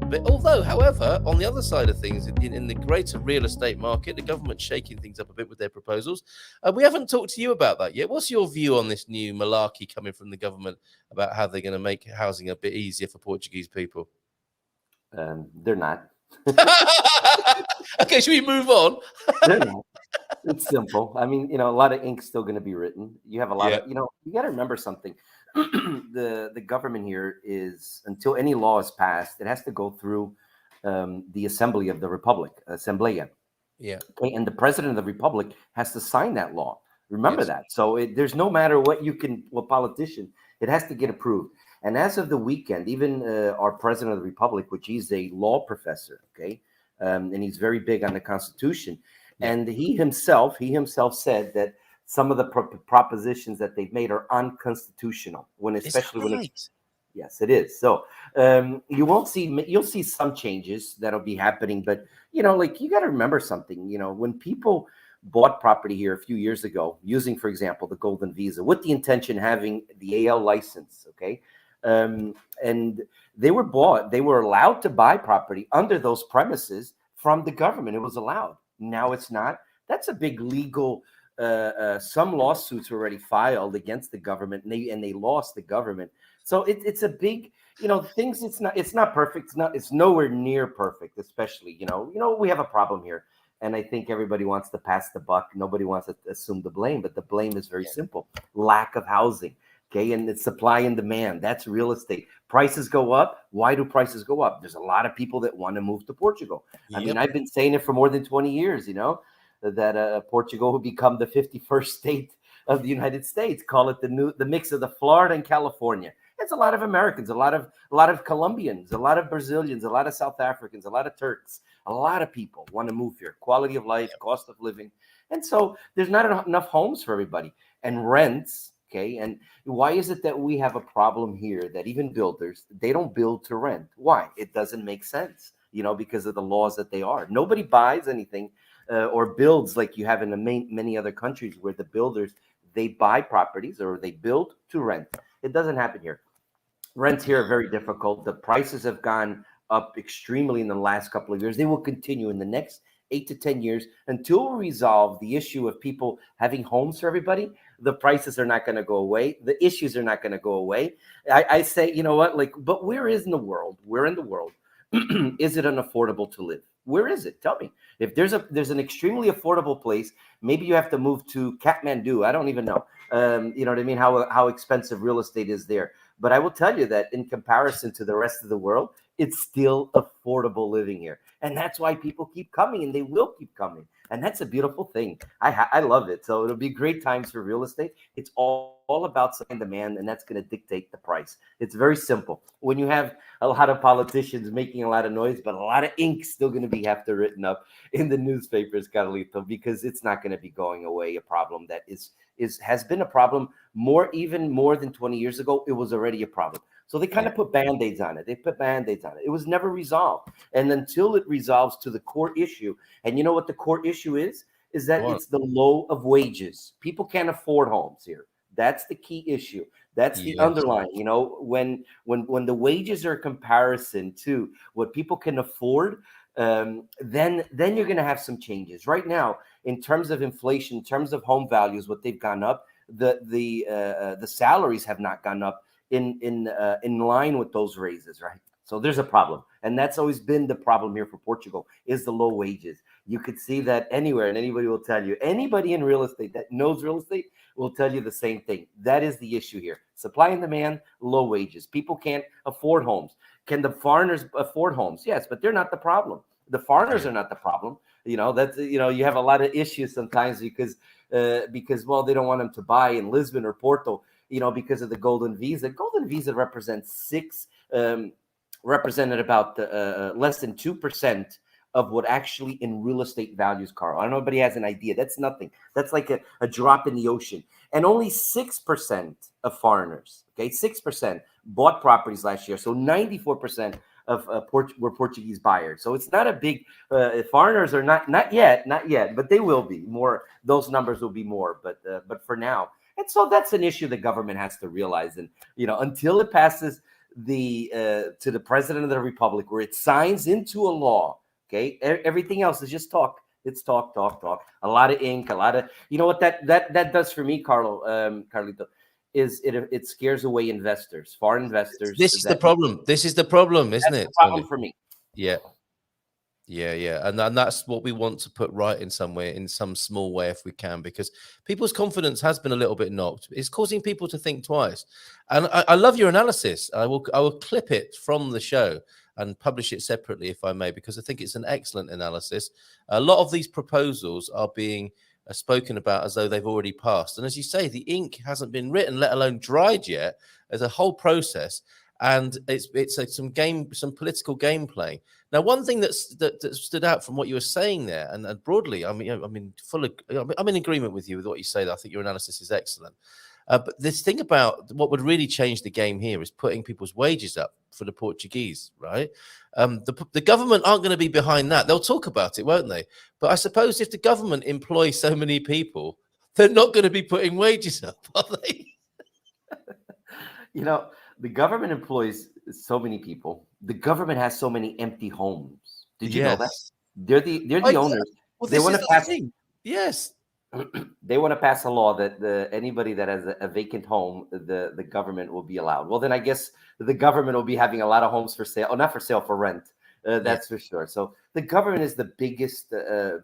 bit. Although, however, on the other side of things, in the greater real estate market, the government's shaking things up a bit with their proposals. We haven't talked to you about that yet. What's your view on this new malarkey coming from the government about how they're going to make housing a bit easier for Portuguese people? They're not. Okay, should we move on? They're not. It's simple. I mean, a lot of ink's still going to be written. You have a lot Yeah. of, you got to remember something. The government here is, until any law is passed, it has to go through the Assembly of the Republic, Assemblea. Yeah. Okay, and the president of the republic has to sign that law. Remember Yes. that. So there's no matter what politician, it has to get approved. And as of the weekend, even our president of the republic, which he's a law professor, okay, and he's very big on the Constitution, Yeah. and he himself said that some of the propositions that they've made are unconstitutional. Yes, it is. So you'll see some changes that'll be happening, but you got to remember something. When people bought property here a few years ago, using, for example, the Golden Visa, with the intention having the AL license, okay, and they were allowed to buy property under those premises from the government. It was allowed. Now it's not. That's a big legal. Some lawsuits were already filed against the government, and they lost the government. So it's a big, things. It's not perfect. It's nowhere near perfect. Especially, we have a problem here, and I think everybody wants to pass the buck. Nobody wants to assume the blame, but the blame is very simple: lack of housing. Okay, and it's supply and demand. That's real estate. Prices go up. Why do prices go up? There's a lot of people that want to move to Portugal. I mean, I've been saying it for more than 20 years. That Portugal will become the 51st state of the United States. Call it the mix of the Florida and California. It's a lot of Americans, a lot of Colombians, a lot of Brazilians, a lot of South Africans, a lot of Turks. A lot of people want to move here. Quality of life, cost of living, and so there's not enough homes for everybody, and rents. Okay, and why is it that we have a problem here that even builders, they don't build to rent? Why? It doesn't make sense, because of the laws that they are. Nobody buys anything or builds like you have in many other countries where the builders, they buy properties or they build to rent. It doesn't happen here. Rents here are very difficult. The prices have gone up extremely in the last couple of years. They will continue in the next 8 to 10 years until we resolve the issue of people having homes for everybody. The prices are not going to go away. The issues are not going to go away. I say, you know what? But where is in the world? Where in the world is it unaffordable to live? Where is it? Tell me. If there's an extremely affordable place, maybe you have to move to Kathmandu. I don't even know. You know what I mean? How expensive real estate is there. But I will tell you that in comparison to the rest of the world, it's still affordable living here. And that's why people keep coming, and they will keep coming. And that's a beautiful thing. I love it. So it'll be great times for real estate. It's all about supply and demand, and that's going to dictate the price. It's very simple. When you have a lot of politicians making a lot of noise, but a lot of ink still going to have to written up in the newspapers, Carlito, because it's not going to be going away. A problem that has been a problem even more than 20 years ago. It was already a problem. So they kind of put Band-Aids on it. It was never resolved. And until it resolves to the core issue, and you know what the core issue is that it's the low of wages. People can't afford homes here. That's the key issue. That's the underlying, when the wages are a comparison to what people can afford, then you're going to have some changes. Right now, in terms of inflation, in terms of home values, what they've gone up, the salaries have not gone up in line with those raises, right? So there's a problem, and that's always been the problem here for Portugal is the low wages. You could see that anywhere, and anybody will tell you. Anybody in real estate that knows real estate will tell you the same thing. That is the issue here: supply and demand, low wages. People can't afford homes. Can the foreigners afford homes? Yes, but they're not the problem. The foreigners are not the problem. You have a lot of issues sometimes because well, they don't want them to buy in Lisbon or Porto. Because of the Golden Visa. Golden Visa represented about less than 2% of what actually in real estate values, Carl. I don't know if anybody has an idea. That's nothing. That's like a drop in the ocean. And only 6% of foreigners, 6% bought properties last year. So 94% were Portuguese buyers. So it's not a big, foreigners are not yet, but they will be more. Those numbers will be more, but for now. And so that's an issue the government has to realize. And, until it passes to the president of the republic, where it signs into a law. Okay, everything else is just talk. It's talk. A lot of ink, a lot of, you know what that does for me, Carlito, is it scares away investors, foreign investors. This is the problem. This is the problem, isn't it? The problem for me. Yeah. And that's what we want to put right in some way, in some small way, if we can, because people's confidence has been a little bit knocked. It's causing people to think twice. And I love your analysis. I will clip it from the show and publish it separately, if I may, because I think it's an excellent analysis. A lot of these proposals are being spoken about as though they've already passed. And as you say, the ink hasn't been written, let alone dried yet. There's a whole process. And it's some political game playing. Now, one thing that stood out from what you were saying there, and broadly, I'm in agreement with you with what you say. I think your analysis is excellent. But this thing about what would really change the game here is putting people's wages up for the Portuguese, right? The government aren't going to be behind that. They'll talk about it, won't they? But I suppose if the government employs so many people, they're not going to be putting wages up, are they? You know, the government employs so many people. The government has so many empty homes. Did you know that? They're the owners. Well, they want to pass. Yes. They want to pass a law that anybody that has a vacant home, the government will be allowed. Well, then I guess the government will be having a lot of homes for sale, or not for sale, for rent. That's for sure. So the government is the biggest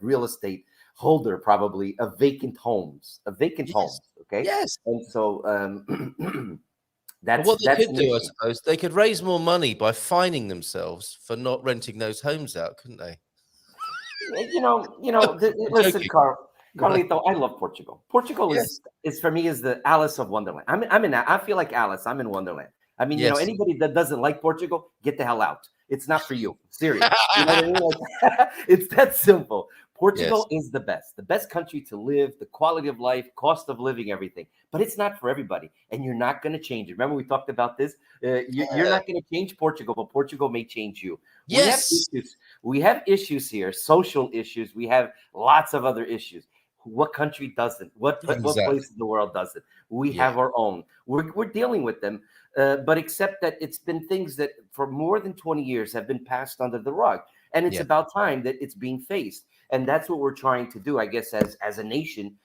real estate holder, probably, of vacant homes. Homes. Okay. Yes. And so that's what they could do. I suppose they could raise more money by fining themselves for not renting those homes out, couldn't they? Listen, Carlito, I love Portugal. Portugal is for me is the Alice of Wonderland. I feel like Alice. I'm in Wonderland. I mean, anybody that doesn't like Portugal, get the hell out. It's not for you. Serious. You know what I mean? It's that simple. Portugal is the best country to live, the quality of life, cost of living, everything. But it's not for everybody, and you're not going to change it. Remember, we talked about this. You're not going to change Portugal, but Portugal may change you. Yes. We have issues here, social issues. We have lots of other issues. What country doesn't? What place in the world doesn't? We have our own. We're dealing with them, but except that it's been things that for more than 20 years have been passed under the rug, and it's about time that it's being faced. And that's what we're trying to do, I guess, as a nation,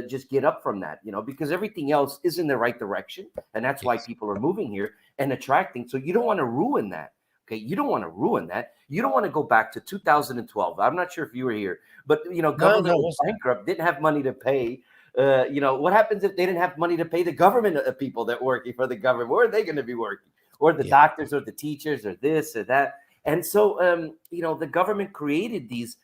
just get up from that, because everything else is in the right direction, and that's why people are moving here and attracting. So you don't want to ruin that. Okay, you don't want to ruin that. You don't want to go back to 2012. I'm not sure if you were here, but government was bankrupt, didn't have money to pay. What happens if they didn't have money to pay the government people that working for the government? Where are they going to be working? Or the doctors, or the teachers, or this or that? And so, the government created these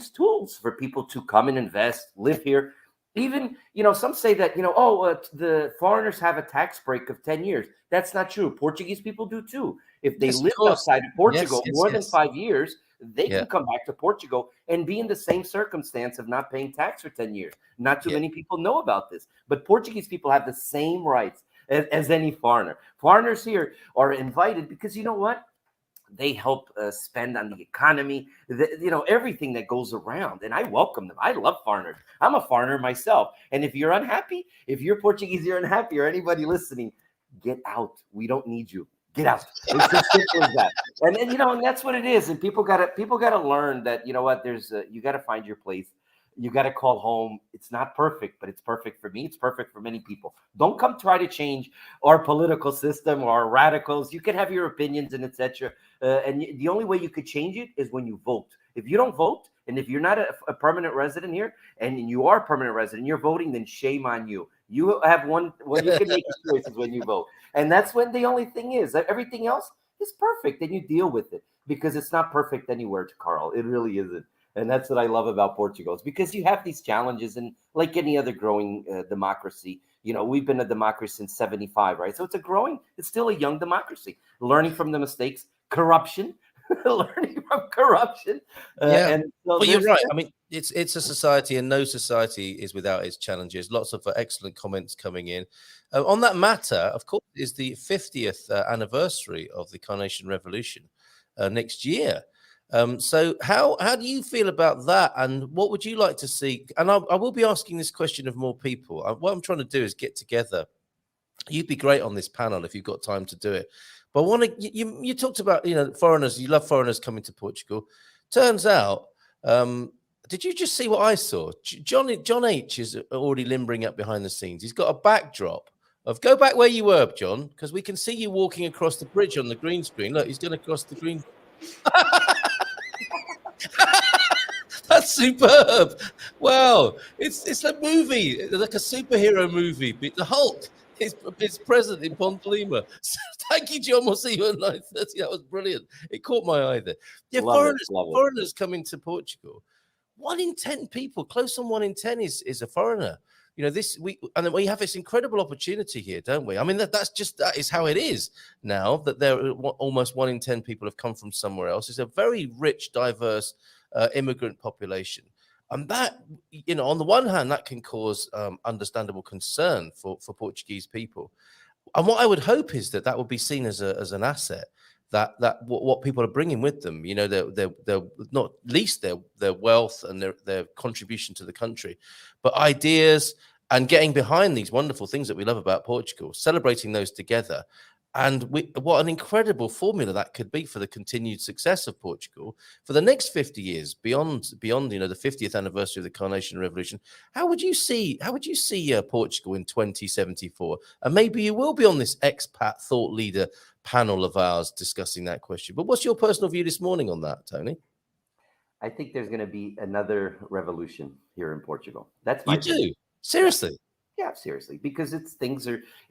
tools for people to come and invest, live here. Even, some say that, the foreigners have a tax break of 10 years. That's not true. Portuguese people do too. If they live outside of Portugal more than 5 years, they can come back to Portugal and be in the same circumstance of not paying tax for 10 years. Not too many people know about this, but Portuguese people have the same rights as any foreigner. Foreigners here are invited because you know what? They help spend on the economy, everything that goes around. And I welcome them. I love foreigners. I'm a foreigner myself. And if you're unhappy, if you're Portuguese, you're unhappy, or anybody listening, get out. We don't need you. Get out. It's as simple as that. And that's what it is. And people gotta learn that, there's you gotta find your place. You got to call home. It's not perfect, but it's perfect for me. It's perfect for many people. Don't come try to change our political system or our radicals. You can have your opinions and etc. And the only way you could change it is when you vote. If you don't vote, and if you're not a permanent resident here, and you are a permanent resident, you're voting, then shame on you. You have one. Well, you can make your choices when you vote, and that's when the only thing is that everything else is perfect, and you deal with it because it's not perfect anywhere, Carl. It really isn't. And that's what I love about Portugal, is because you have these challenges, and like any other growing democracy, we've been a democracy since 1975, right? So it's still a young democracy, learning from the mistakes, corruption, learning from corruption. And so well, you're right. I mean, it's a society, and no society is without its challenges. Lots of excellent comments coming in. On that matter, of course, is the 50th anniversary of the Carnation Revolution next year. So how do you feel about that, and what would you like to see? And I will be asking this question of more people. What I'm trying to do is get together You'd be great on this panel if you've got time to do it. But I want to, you talked about, foreigners, you love foreigners coming to Portugal. Turns out, did you just see what I saw? John H is already limbering up behind the scenes. He's got a backdrop of, go back where you were, John, because we can see you walking across the bridge on the green screen. Look, he's going to cross the green. That's superb. Wow. It's a movie. It's like a superhero movie. The Hulk is present in Pontelima. So, thank you, John. We'll see you at 9:30. That was brilliant. It caught my eye there. Yeah, foreigners coming to Portugal. 1 in 10 people, close on 1 in 10 is a foreigner. We have this incredible opportunity here, don't we? I mean, that is how it is now, that there almost 1 in 10 people have come from somewhere else. It's a very rich, diverse immigrant population. And that, on the one hand, that can cause understandable concern for Portuguese people. And what I would hope is that would be seen as an asset. That what people are bringing with them, they're not least their wealth and their contribution to the country, but ideas and getting behind these wonderful things that we love about Portugal, celebrating those together. And what an incredible formula that could be for the continued success of Portugal for the next 50 years, beyond the 50th anniversary of the Carnation Revolution. How would you see Portugal in 2074? And maybe you will be on this expat thought leader panel of ours discussing that question. But what's your personal view this morning on that, Tony? I think there's going to be another revolution here in Portugal. That's my you opinion. do seriously. Yeah, seriously, because it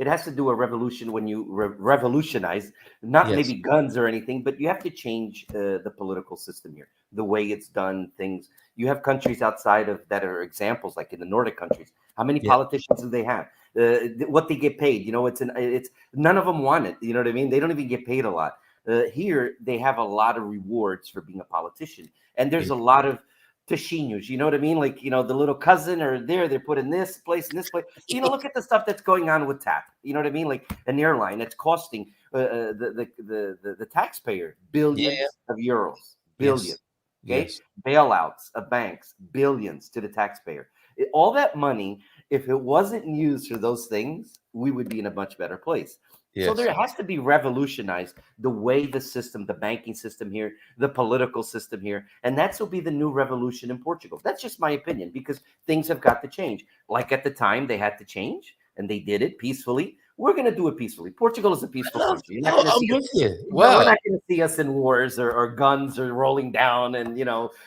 has to do a revolution when you revolutionize, not maybe guns or anything, but you have to change the political system here, the way it's done things. You have countries outside of that are examples, like in the Nordic countries. How many politicians do they have? What they get paid? It's none of them want it. You know what I mean? They don't even get paid a lot. Here, they have a lot of rewards for being a politician, and there's a lot of Tashinhos, you know what I mean? Like, the little cousin or they're put in this place and this place. Look at the stuff that's going on with TAP. You know what I mean? Like an airline that's costing the taxpayer billions of euros, billions. Okay, bailouts of banks, billions to the taxpayer. All that money, if it wasn't used for those things, we would be in a much better place. Yes. So there has to be revolutionized the way the system, the banking system here, the political system here, and that will be the new revolution in Portugal. That's just my opinion, because things have got to change. Like at the time they had to change, and they did it peacefully. We're going to do it peacefully. Portugal is a peaceful country. You're not I'm with you. Wow. We're not going to see us in wars or guns or rolling down and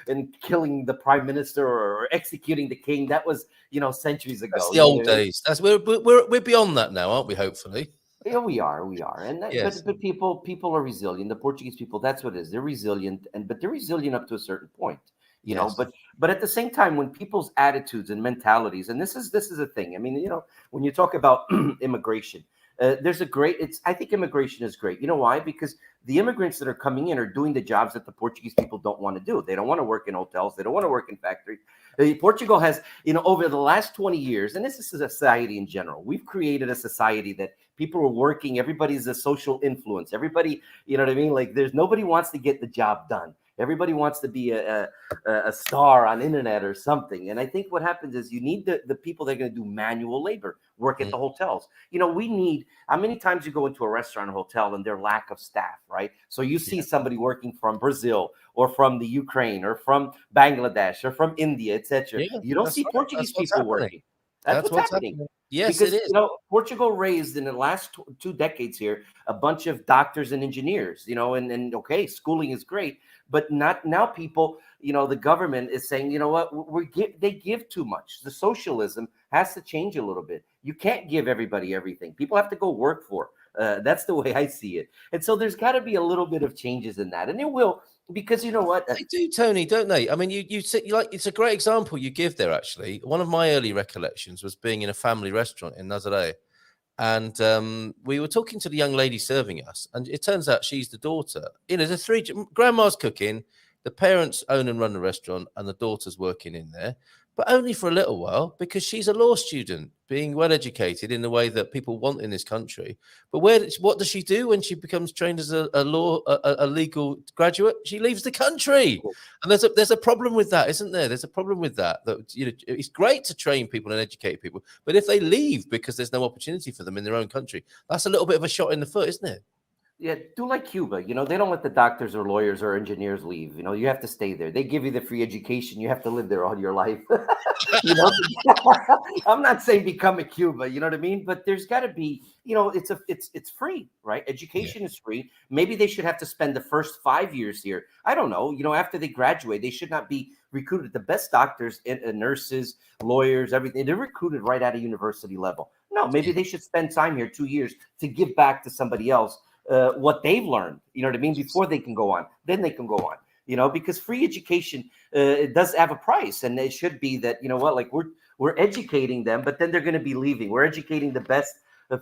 and killing the prime minister or executing the king. That was centuries ago. That's the old days. We're beyond that now, aren't we? Hopefully. Yeah, we are, and but people are resilient. The Portuguese people, that's what it is. They're resilient, but they're resilient up to a certain point, you know. But at the same time, when people's attitudes and mentalities, and this is a thing. I mean, when you talk about immigration, I think immigration is great. You know why? Because the immigrants that are coming in are doing the jobs that the Portuguese people don't want to do. They don't want to work in hotels. They don't want to work in factories. Portugal has, over the last 20 years, and this is a society in general, we've created a society that people are working. Everybody's a social influence. Everybody, you know what I mean? Like nobody wants to get the job done. Everybody wants to be a star on internet or something. And I think what happens is you need the people that are going to do manual labor, work at the hotels. We need, how many times you go into a restaurant or hotel and their lack of staff, right? So you see somebody working from Brazil or from the Ukraine or from Bangladesh or from India, etc. You don't see Portuguese people working. That's what's happening. Yes, because, it is. Portugal raised in the last 2 decades here a bunch of doctors and engineers, and okay, schooling is great, but not now. People, the government is saying, you know what, they give too much. The socialism has to change a little bit. You can't give everybody everything. People have to go work for. That's the way I see it. And so there's got to be a little bit of changes in that, and it will. Because you know what? They do, Tony, don't they? I mean, you like, it's a great example you give there, actually. One of my early recollections was being in a family restaurant in Nazaré. And we were talking to the young lady serving us. And it turns out she's the daughter. The grandma's cooking, the parents own and run the restaurant, and the daughter's working in there. but only for a little while, because she's a law student, being well educated in the way that people want in this country. But what does she do when she becomes trained as a legal graduate? She leaves the country, and there's a problem with that, isn't there? There's a problem with that. It's great to train people and educate people, but if they leave because there's no opportunity for them in their own country, that's a little bit of a shot in the foot, isn't it? Yeah, do like Cuba. They don't let the doctors or lawyers or engineers leave. You have to stay there. They give you the free education. You have to live there all your life. you know, I'm not saying become a Cuba. You know what I mean? But there's got to be. It's free, right? Education is free. Maybe they should have to spend the first 5 years here. I don't know. After they graduate, they should not be recruited. The best doctors, nurses, lawyers, everything. They're recruited right at a university level. No, maybe they should spend time here 2 years to give back to somebody else. What they've learned, you know what I mean, before they can go on, then they can go on, because free education it does have a price, and it should be that, like we're educating them, but then they're going to be leaving. We're educating the best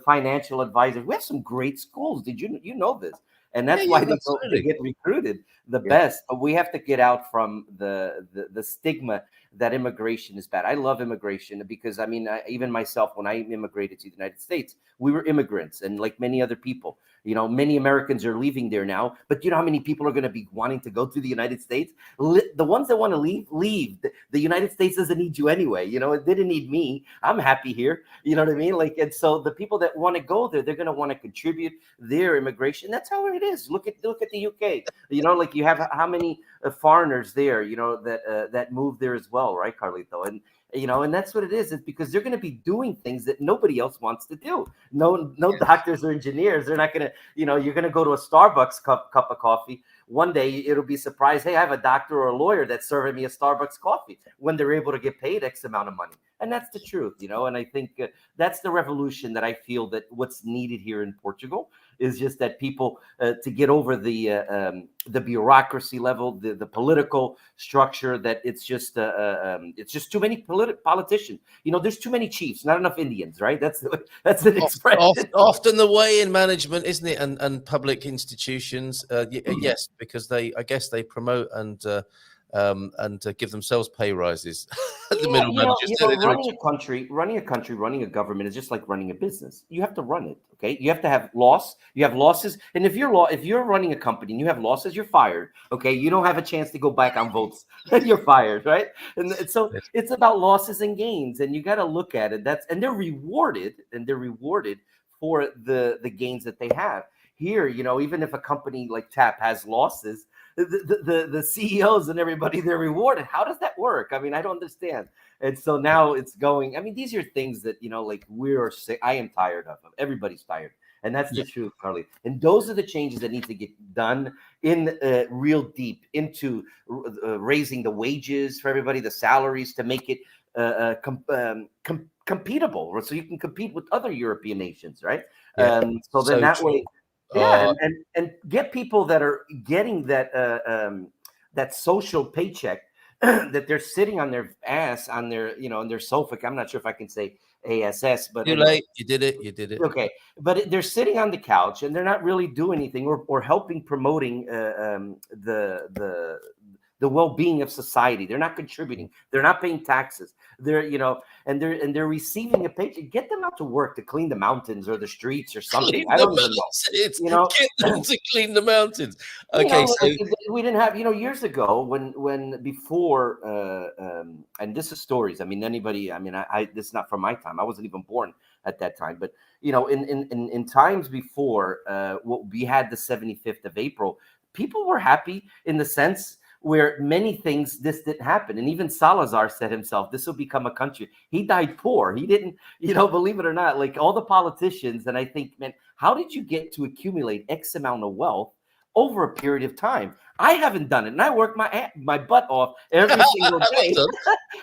financial advisors. We have some great schools. Did you know this? And that's why they get recruited the best. But we have to get out from the stigma that immigration is bad. I love immigration because, even myself, when I immigrated to the United States, we were immigrants. And like many other people, many Americans are leaving there now. But you know how many people are going to be wanting to go to the United States? The ones that want to leave. The United States doesn't need you anyway. It didn't need me. I'm happy here. You know what I mean? And so the people that want to go there, they're going to want to contribute their immigration. That's how it is. Look at the UK. You have how many foreigners there, that move there as well, right, Carlito? And that's what it is. It's because they're going to be doing things that nobody else wants to do. No doctors or engineers. They're not going to, you're going to go to a Starbucks cup of coffee. One day it'll be surprised. Hey, I have a doctor or a lawyer that's serving me a Starbucks coffee, when they're able to get paid X amount of money. And that's the truth, and I think that's the revolution that I feel that what's needed here in Portugal is just that people to get over the bureaucracy level, the political structure, that it's just too many politicians. There's too many chiefs, not enough Indians, right? That's an expression. Often the way in management, isn't it? And public institutions, yes, because I guess they promote and give themselves pay rises. The middle managers. Running a government is just like running a business. You have to run it. Okay, you have to have loss. You have losses, and if you're running a company and you have losses, you're fired. Okay, you don't have a chance to go back on votes. You're fired, right? And so it's about losses and gains, and you got to look at it. And they're rewarded for the gains that they have. Here, even if a company like TAP has losses, the CEOs and everybody, they're rewarded. How does that work? I don't understand. And so now it's going. These are things that we're sick. I am tired of them. Everybody's tired, and that's the truth, Carly. And those are the changes that need to get done in real deep into raising the wages for everybody, the salaries, to make it competable, so you can compete with other European nations, right? So then that way. Yeah, and get people that are getting that social paycheck that they're sitting on their ass on their on their sofa. I'm not sure if I can say ASS, but too late. You did it. Okay, but they're sitting on the couch and they're not really doing anything or helping promoting the well-being of society. They're not contributing. They're not paying taxes. They're and they're receiving a paycheck. Get them out to work to clean the mountains or the streets or something. I don't even know. Get them to clean the mountains. Okay, so we didn't have years ago when before and this is stories. Anybody. This is not from my time. I wasn't even born at that time. But in times before we had the 75th of April, people were happy in the sense where many things this didn't happen. And even Salazar said himself, this will become a country. He died poor. He didn't, believe it or not, like all the politicians. And I think, man, how did you get to accumulate X amount of wealth over a period of time? I haven't done it. And I work my butt off every single day.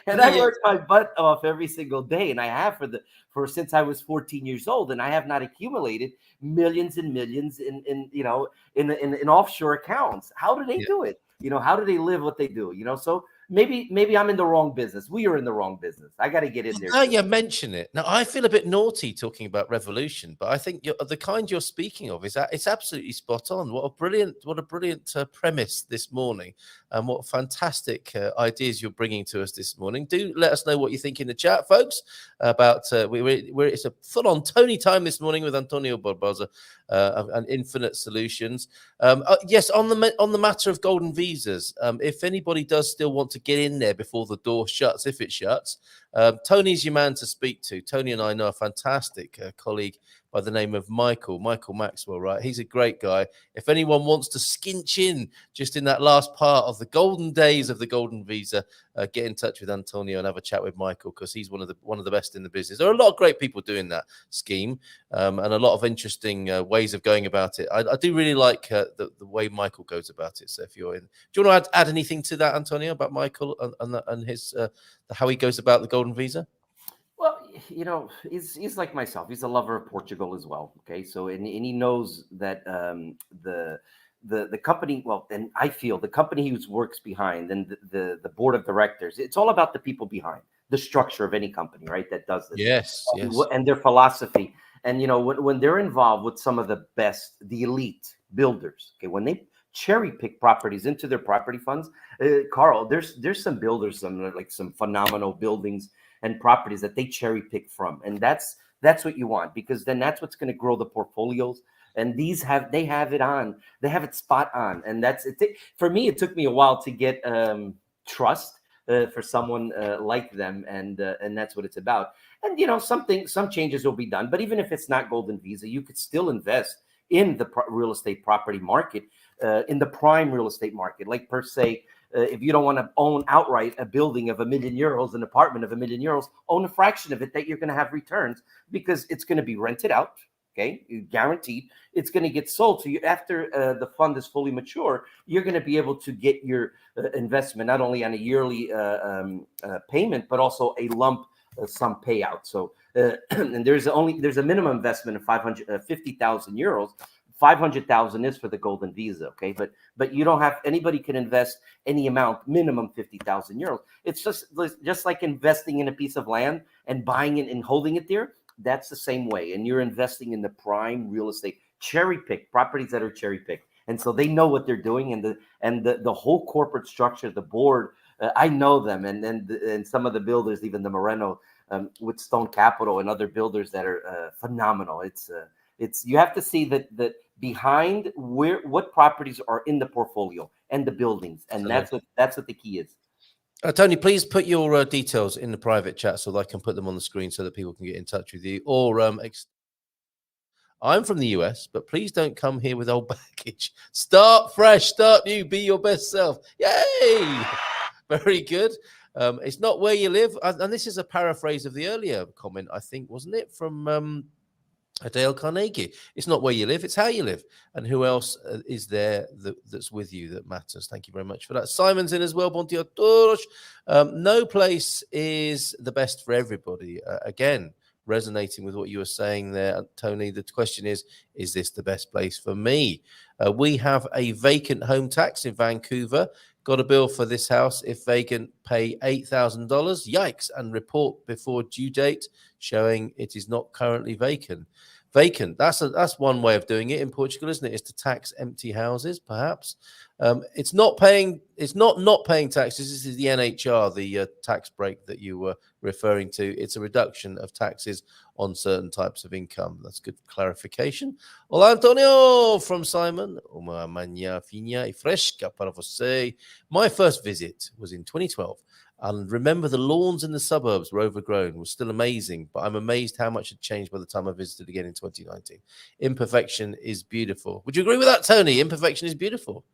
I work my butt off every single day. And I have for since I was 14 years old. And I have not accumulated millions and millions in offshore accounts. How do they do it? How do they live what they do? So maybe I'm in the wrong business. We are in the wrong business. I got to get in there. Now you mention it. Now I feel a bit naughty talking about revolution, but I think the kind you're speaking of is that it's absolutely spot on. What a brilliant premise this morning, and what fantastic ideas you're bringing to us this morning. Do let us know what you think in the chat, folks. About it's a full-on Tony time this morning with Antonio Barbosa and Infinite Solutions. Yes, on the matter of golden visas, if anybody does still want to get in there before the door shuts, if it shuts, Tony's your man to speak to. Tony and I know a fantastic colleague by the name of Michael Maxwell, right? He's a great guy. If anyone wants to skinch in just in that last part of the golden days of the golden visa, get in touch with Antonio and have a chat with Michael, because he's one of the best in the business. There are a lot of great people doing that scheme, and a lot of interesting ways of going about it. I do really like the way Michael goes about it. So if you're in, do you want to add anything to that, Antonio, about Michael and his how he goes about the golden visa? Well, he's like myself. He's a lover of Portugal as well. Okay, so and he knows that the company. Well, and I feel the company he works behind and the board of directors. It's all about the people behind the structure of any company, right? That does this. Yes. And their philosophy. And when they're involved with some of the best, the elite builders. Okay, when they cherry pick properties into their property funds, Carl, there's some builders, some phenomenal buildings and properties that they cherry pick from, and that's what you want, because then that's what's going to grow the portfolios. And they have it spot on, and that's it. For me, it took me a while to get trust for someone like them, and that's what it's about. And some changes will be done, but even if it's not golden visa, you could still invest in the real estate property market, in the prime real estate market, like per se. If you don't want to own outright a building of €1 million, an apartment of €1 million, own a fraction of it that you're going to have returns, because it's going to be rented out. Okay, guaranteed. It's going to get sold. So after the fund is fully mature, you're going to be able to get your investment not only on a yearly payment, but also a lump sum payout. So and there's a minimum investment of €50,000. 500,000 is for the golden visa, okay? But you don't have, anybody can invest any amount, minimum €50,000. It's just like investing in a piece of land and buying it and holding it there. That's the same way. And you're investing in the prime real estate, cherry pick properties that are cherry picked. And so they know what they're doing, and the whole corporate structure, the board, I know them, and some of the builders, even the Moreno with Stone Capital and other builders that are phenomenal. It's you have to see that behind what properties are in the portfolio and the buildings, and that's what the key is. Tony, please put your details in the private chat so that I can put them on the screen so that people can get in touch with you. Or I'm from the US, but please don't come here with old baggage. Start fresh, start new, be your best self. Yay! Very good. It's not where you live, and this is a paraphrase of the earlier comment, I think, wasn't it, from Dale Carnegie? It's not where you live, it's how you live, and who else is there that's with you that matters. Thank you very much for that. Simon's in as well. Bon dia todos. No place is the best for everybody. Again, resonating with what you were saying there, Tony. The question is this the best place for me? We have a vacant home tax in Vancouver. Got a bill for this house. If vacant, pay $8,000. Yikes. And report before due date showing it is not currently vacant. That's one way of doing it in Portugal, isn't it? Is to tax empty houses, perhaps. It's not paying taxes. This is the NHR, the tax break that you were referring to. It's a reduction of taxes on certain types of income. That's good clarification. Olá, Antonio, from Simon. Uma manhã fina e fresca para você. My first visit was in 2012. And remember, the lawns in the suburbs were overgrown. It was still amazing, but I'm amazed how much had changed by the time I visited again in 2019. Imperfection is beautiful. Would you agree with that, Tony? Imperfection is beautiful.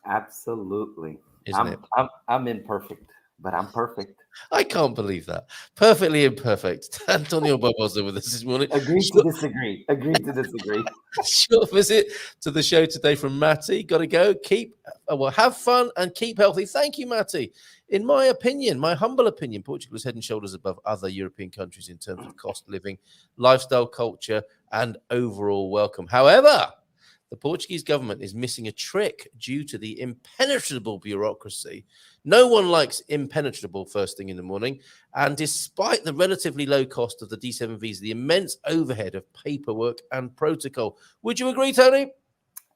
Absolutely. Isn't it? I'm imperfect, but I'm perfect. I can't believe that. Perfectly imperfect. Antonio Barbosa with us this morning. Agree to disagree. Short visit to the show today from Matty. Got to go. Have fun and keep healthy. Thank you, Matty. In my opinion, my humble opinion, Portugal is head and shoulders above other European countries in terms of cost of living, lifestyle, culture, and overall welcome. However, the Portuguese government is missing a trick due to the impenetrable bureaucracy. No one likes impenetrable first thing in the morning. And despite the relatively low cost of the D7 visa, the immense overhead of paperwork and protocol. Would you agree, Tony?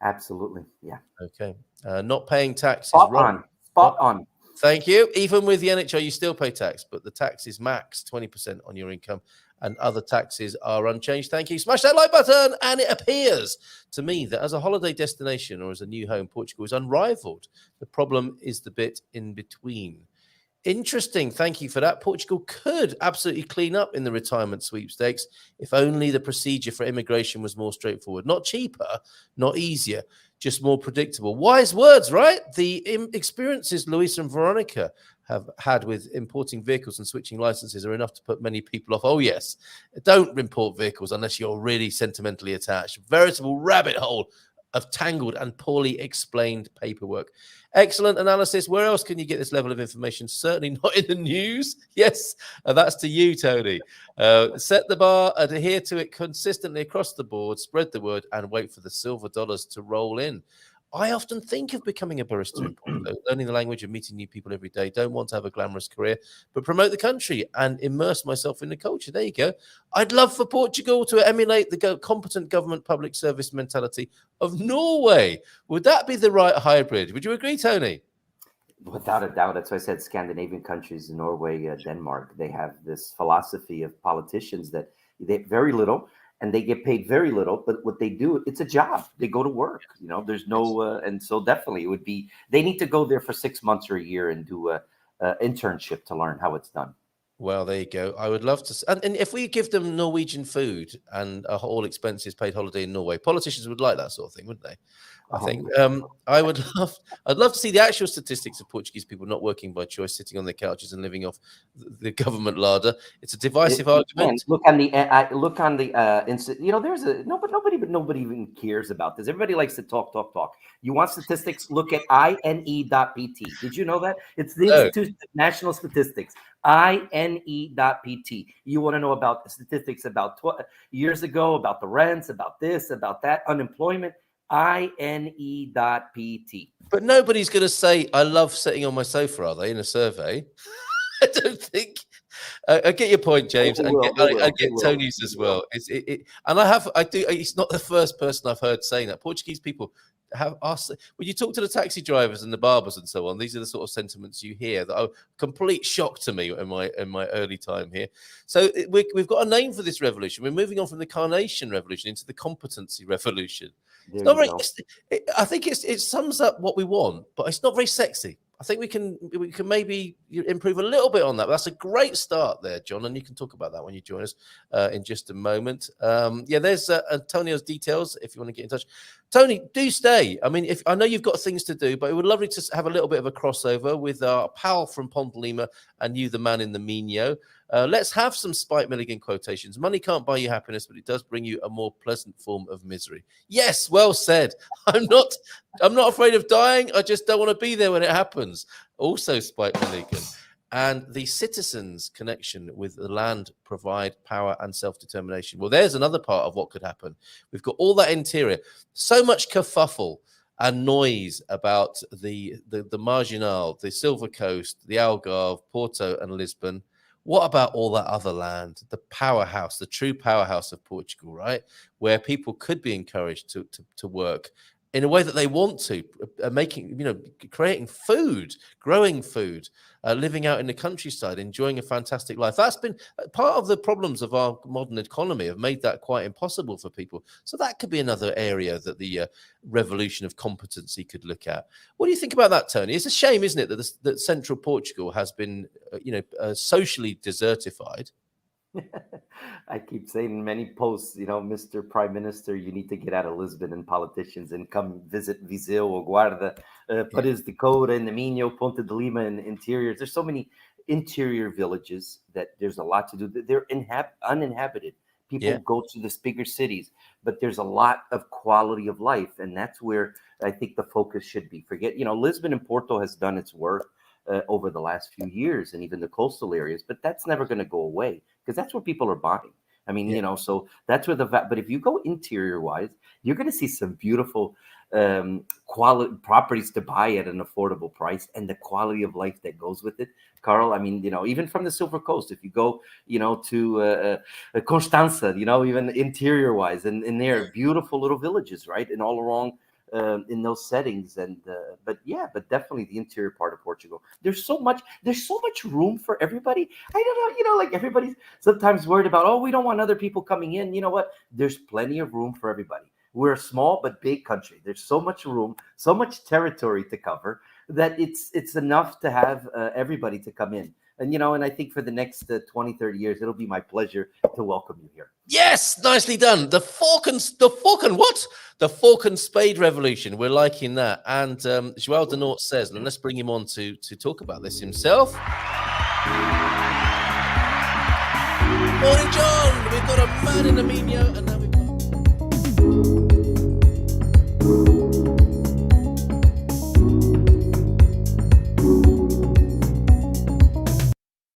Absolutely. Yeah. Okay. Not paying tax Spot is wrong. on. Spot on. Thank you. Even with the NHO, you still pay tax, but the tax is max 20% on your income, and other taxes are unchanged. Thank you. Smash that like button. And it appears to me that as a holiday destination or as a new home, Portugal is unrivaled. The problem is the bit in between. Interesting. Thank you for that. Portugal could absolutely clean up in the retirement sweepstakes if only the procedure for immigration was more straightforward. Not cheaper, not easier, just more predictable. Wise words, right? The experiences Luisa and Veronica have had with importing vehicles and switching licenses are enough to put many people off. Oh, yes. Don't import vehicles unless you're really sentimentally attached. Veritable rabbit hole of tangled and poorly explained paperwork. Excellent analysis. Where else can you get this level of information? Certainly not in the news. Yes, that's to you, Tony. Set the bar, adhere to it consistently across the board, spread the word, and wait for the silver dollars to roll in. I often think of becoming a barista in Porto, learning the language and meeting new people every day. Don't want to have a glamorous career, but promote the country and immerse myself in the culture. There you go. I'd love for Portugal to emulate the competent government public service mentality of Norway. Would that be the right hybrid? Would you agree, Tony? Without a doubt. That's why I said Scandinavian countries, Norway, Denmark, they have this philosophy of politicians that they very little and they get paid very little, but what they do, it's a job. They go to work, there's no, and so definitely it would be, they need to go there for 6 months or a year and do a internship to learn how it's done. Well, there you go. I would love to. And if we give them Norwegian food and a all expenses paid holiday in Norway, politicians would like that sort of thing, wouldn't they? I think I'd love to see the actual statistics of Portuguese people not working by choice, sitting on their couches and living off the government larder. It's a divisive argument. Look on the there's a nobody even cares about this. Everybody likes to talk. You want statistics? Look at INE.pt. Did you know that? It's the Institute of National Statistics. INE.pt. You want to know about statistics about years ago, about the rents, about this, about that, unemployment. INE.pt. But nobody's going to say, I love sitting on my sofa, are they, in a survey? I don't think. I get your point, James. I get Tony's as well. It's not the first person I've heard saying that. Portuguese people have asked, when you talk to the taxi drivers and the barbers and so on, these are the sort of sentiments you hear that are complete shock to me in my early time here. So we've got a name for this revolution. We're moving on from the carnation revolution into the competency revolution. It's not very. I think it sums up what we want, but it's not very sexy. I think we can maybe improve a little bit on that. But that's a great start there, John, and you can talk about that when you join us in just a moment. There's Antonio's details if you want to get in touch. Tony, do stay. I mean, I know you've got things to do, but it would be lovely to have a little bit of a crossover with our pal from Pont Lima and you, the man in the Minho. Let's have some Spike Milligan quotations. Money can't buy you happiness, but it does bring you a more pleasant form of misery. Yes, well said. I'm not afraid of dying. I just don't want to be there when it happens. Also, Spike Milligan. And the citizens' connection with the land provide power and self-determination. Well, there's another part of what could happen. We've got all that interior, so much kerfuffle and noise about the Marginal, the Silver Coast, the Algarve, Porto and Lisbon. What about all that other land, the powerhouse, the true powerhouse of Portugal, right? Where people could be encouraged to work in a way that they want to, creating food, growing food, living out in the countryside, enjoying a fantastic life. That's been part of the problems of our modern economy, have made that quite impossible for people. So that could be another area that the revolution of competency could look at. What do you think about that, Tony? It's a shame, isn't it, that central Portugal has been, socially desertified. I keep saying in many posts, Mr. Prime Minister, you need to get out of Lisbon and politicians and come visit Viseu or Guarda, Paris de Coura and the Minho, Ponte de Lima and interiors. There's so many interior villages that there's a lot to do. They're uninhabited. People go to the bigger cities, but there's a lot of quality of life. And that's where I think the focus should be. Lisbon and Porto has done its work over the last few years and even the coastal areas, but that's never going to go away because that's where people are buying. I mean, you know, so that's where but if you go interior wise, you're going to see some beautiful quality properties to buy at an affordable price, and the quality of life that goes with it, Carl. I mean, you know, even from the Silver Coast, if you go, you know, to Constanza, you know, even interior wise, and they're beautiful little villages, right, and all along in those settings. And but definitely the interior part of Portugal, there's so much room for everybody. I don't know, you know, like everybody's sometimes worried about, oh, we don't want other people coming in. You know what, there's plenty of room for everybody. We're a small but big country. There's so much room, so much territory to cover, that it's enough to have everybody to come in. And, you know, and I think for the next 20, 30 years, it'll be my pleasure to welcome you here. Yes, nicely done. The fork and spade revolution. We're liking that. And João de Norte says, and let's bring him on to talk about this himself. Morning, John. We've got